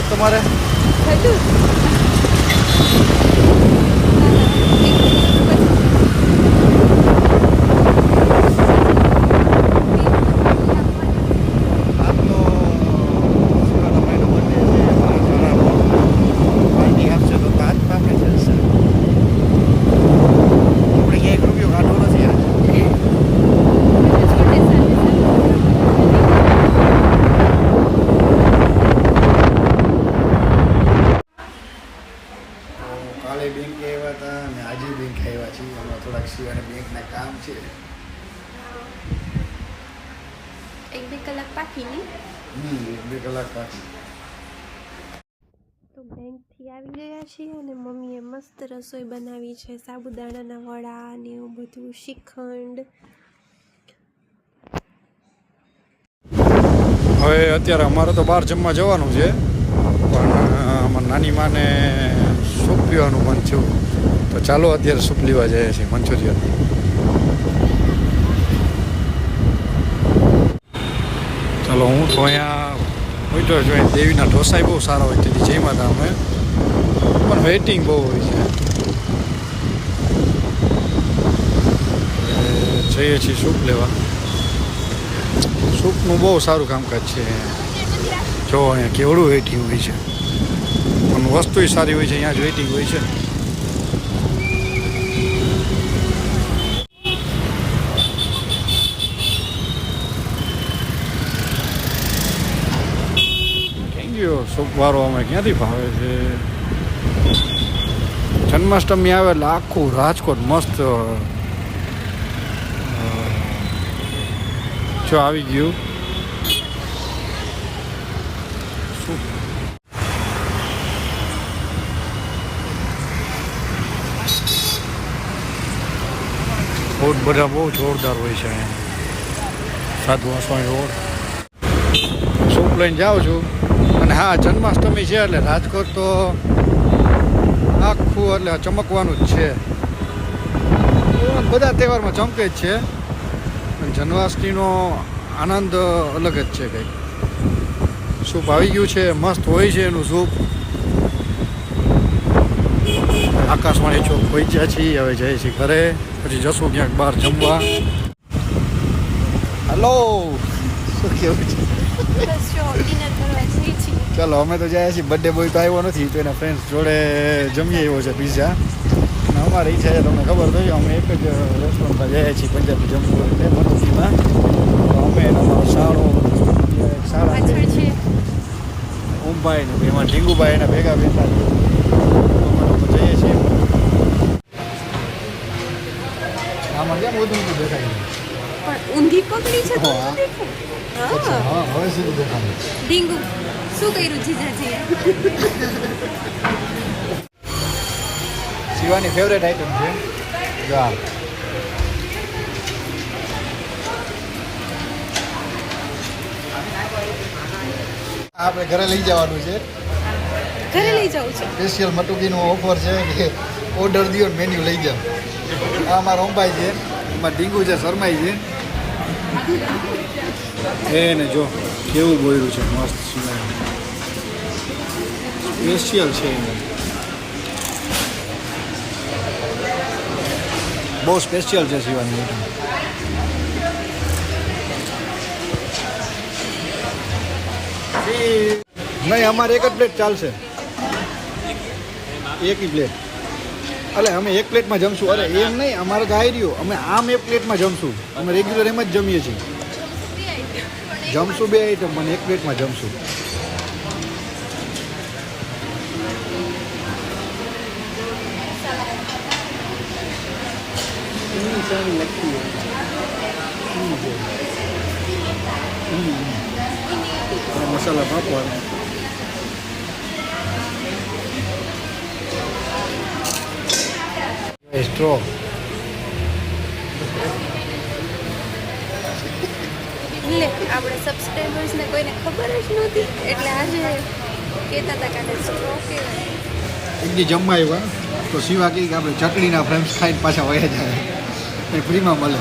તમારે? એક બે કલાક બાકી નહીં. 2 કલાક બાકી. તો બેંકથી આવી ગયા છીએ અને મમ્મીએ મસ્ત રસોઈ બનાવી છે, સાબુદાણાના વડા ને એવું બધું, શ્રીખંડ. હવે અત્યારે અમારે તો બહાર જમવા જવાનું છે, પણ અમારા નાની માને સૂપ પીવાનું મન થયું, તો ચાલો અત્યારે સૂપ લેવા જઈએ છીએ મંચુરિયન. ચાલો, હું તો અહીંયા બેઠો છું. દેવીના ઢોસા બહુ સારા હોય તેથી જઈ માતા અમે, પણ વેઇટિંગ બહુ હોય છે. જઈએ છીએ સૂપ લેવા. સૂપનું બહુ સારું કામકાજ છે. જો અહીંયા કેવડું વેઇટિંગ હોય છે, પણ વસ્તુ સારી હોય છે, અહીંયા જ વેઇટિંગ હોય છે. સૂપવાળો અમે ક્યાંથી ભાવે છે. જન્માષ્ટમી આવે એટલે આખું રાજકોટ મસ્ત જો આવી ગયું. રોડ બધા બહુ જોરદાર હોય છે. સાધુ વાસવાણી રોડ. સૂપ લઈને જાઉં છું. અને હા, જન્માષ્ટમી છે એટલે રાજકોટ તો આખું એટલે ચમકવાનું જ છે. બધા તહેવારમાં ચમકે જ છે, પણ જન્માષ્ટમીનો આનંદ અલગ જ છે કંઈક. સૂપ આવી ગયું છે, મસ્ત હોય છે એનું સૂપ. આકાશવાણી ચોક પહોંચ્યા છીએ, હવે જઈએ છીએ ઘરે, પછી જશું ક્યાંક બહાર જમવા. હલો, શું કેવું છે? ચાલો, અમે તો જાય છીએ. બર્થડે બોય તો આવ્યો નથી, તો એના ફ્રેન્ડ્સ જોડે જમીએ એવો છે પિઝા. અને અમારી ઈચ્છા છે, તમને ખબર થઈ, અમે એક જ રેસ્ટોરન્ટમાં જઈએ છીએ પંજાબી જમવું એટલે મનુજીમાં. તો અમે એનો સારો સારા છે ઓમભાઈ ને એમાં ઢીંગુભાઈ એના ભેગા બેઠા અમે લોકો જઈએ છીએ. આમાં કેમ બધું દેખાય પણ ઊંધી પકડી છે તો હા, હવે સીધું દેખાય. ડીંગુ શું કર્યું જીજાજીએ? શિવાની ફેવરેટ આઈટમ છે. જો આપણે ઘરે લઈ જવાનું છે. ઘરે લઈ જવું છે. સ્પેશિયલ મટુકીનો ઓફર છે કે ઓર્ડર દો ને મેન્યુ લઈ જાઓ. આ અમારા ઓમભાઈ છે, એમાં ડીંગુ છે, શરમાઈ છે. એને જો કેવું બોયરું છે, મસ્ત સ્પેશિયલ છે. બહુ સ્પેશિયલ છે શિવાની આઈટમ. નહીં, અમારે એક જ પ્લેટ ચાલશે, એક પ્લેટ. એટલે અમે એક પ્લેટમાં જમશું. અરે એમ નહીં, અમારે તો આવી રહ્યું, અમે આમ એક પ્લેટમાં જમશું. અમે રેગ્યુલર એમ જ જમીએ છીએ. જમશું 2 આઈટમ, પણ એક પ્લેટમાં જમશું. મસાલા પાપડ. સ્ટ્રો લે, આપણે સબસ્ક્રાઈબર્સને કોઈને ખબર જ નહોતી, એટલે આજે કહેતા હતા કે સ્ટ્રો કહેવાય. એક દી જમવા આવ્યા તો શિવા કહે કે આપણે ચકલીના ફ્રેમ્સ ખાઈને પાછા વયા જાય, એ ફ્રીમાં મળે.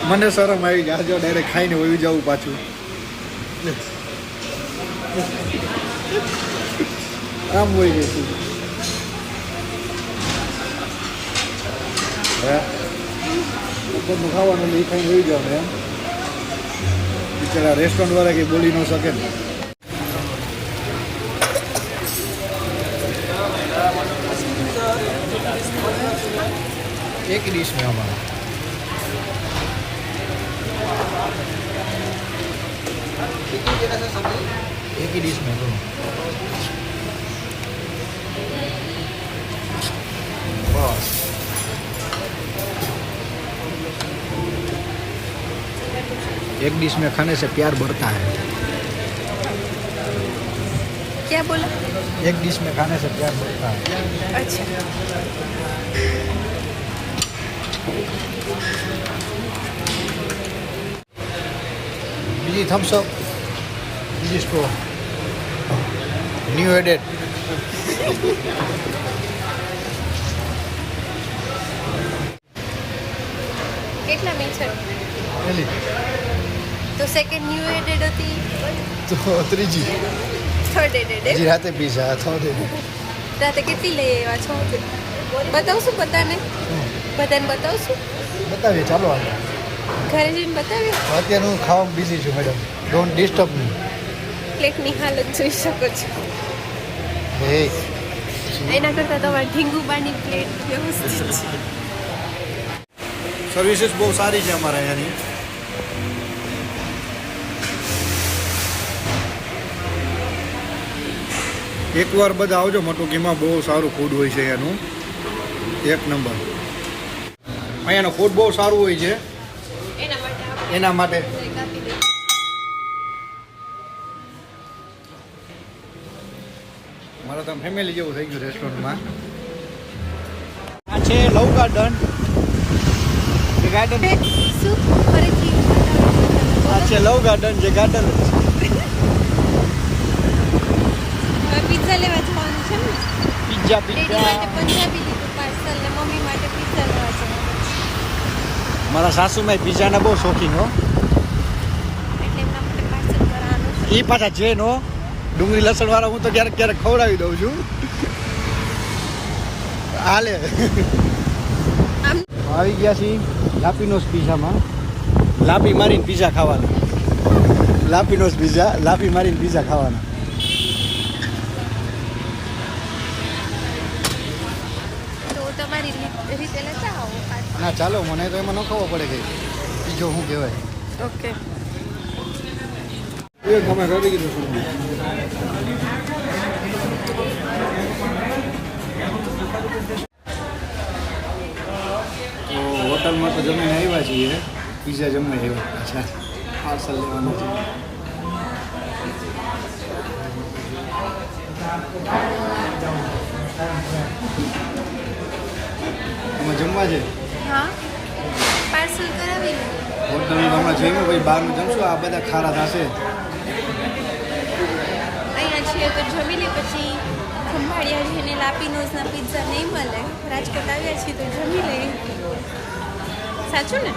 મને શરમ આવી ગયા, જો ડાયરેક્ટ ખાઈને વયું જવું પાછું. આમ હોય છે હે ઉપરનું ખાવાનું એ ખાઈને રહી જાવ એમ બિચારા રેસ્ટોરન્ટ વાળા કંઈ બોલી ન શકે ને एक डिश में हमारा एक ही डिश में दोनों बस एक डिश में खाने से प्यार बढ़ता है क्या बोला? एक डिश में खाने से प्यार बढ़ता है अच्छा બીજી થમ્સઅપ બીજી સ્ટ્રો ન્યૂ એડેડ કેટલા મિક્સર? પેલી તો સેકન્ડ ન્યૂ એડેડ હતી, તો ત્રીજી થર્ડ એડેડ હજી રાતે પીઝા થર્ડ રાતે કેટલી લઈ આવ્યા છો? બતાવશું બધાને? બધાને બતાવશું? બતાવીએ ચાલો આગળ ઘરે જઈને બતાવીએ. અત્યારે હું ખાવામાં બિઝી છું મેડમ ડોન્ટ ડિસ્ટર્બ મી પ્લેટની હાલત જોઈ શકો છો. હે એના કરતાં તમારે ઢીંગુબાની પ્લેટ વ્યવસ્થિત છે. સર્વિસીસ બહુ સારી છે અમારા અહીંયાની એકવાર બધા આવજો મટુકીમાં બહુ સારું ફૂડ હોય છે એનું એક નંબર અહીંયાનું ફૂડ બહુ સારું હોય છે એના માટે આપણે એના માટે બ્રેક આપી દઈએ. મારા તો ફેમિલી જેવું થઈ ગયું રેસ્ટોરન્ટમાં આ છે લવ ગાર્ડન ગાર્ડન શું ફરીથી બતાવો. આ છે લવ ગાર્ડન જે ગાર્ડન હવે પિઝા લેવા જવાનું છે ને. પિઝા ડેડી માટે પંજાબી લીધું પાર્સલ ને મમ્મી માટે પિઝા લેવા જવાનું. મારા સાસુમાં પિઝાના બહુ શોખીન હો એટલે એમના માટે પાર્સલ કરવાનું છે. એ પાછા જૈન હો ડુંગળી લસણ વાળા હું તો ક્યારેક ક્યારેક ખવડાવી દઉં છું હાલે આમ આવી ગયા છીએ લાપીનોસ પિઝામાં લાપી મારીને પિઝા ખાવાના લાપીનોસ પિઝા લાપી મારીને પિઝા ખાવાના તો તમારી રીતે લેતા આવો. ના ચાલો મને તો એમાં ન ખબર પડે કે બીજો શું કહેવાય ઓકે. એ તમે કરી કીધું તો હોટલમાં તો જમીને આવ્યા છીએ પિઝા જમવા આવ્યા પાછા પાર્સલ લેવાનું છે આમાં જમવા છે હા પાર્સલ કરાવી લો. હોટલમાં હમણાં જઈશું પછી બહારનું જમશું આ બધા ખારા થશે અહીંયા છીએ તો જમી લે પછી ખંભાળિયા જઈને લાપીનોઝના પિઝા નહીં મળે. રાજકોટ આવ્યા છીએ તો જમી લઈએ. સાચું ને?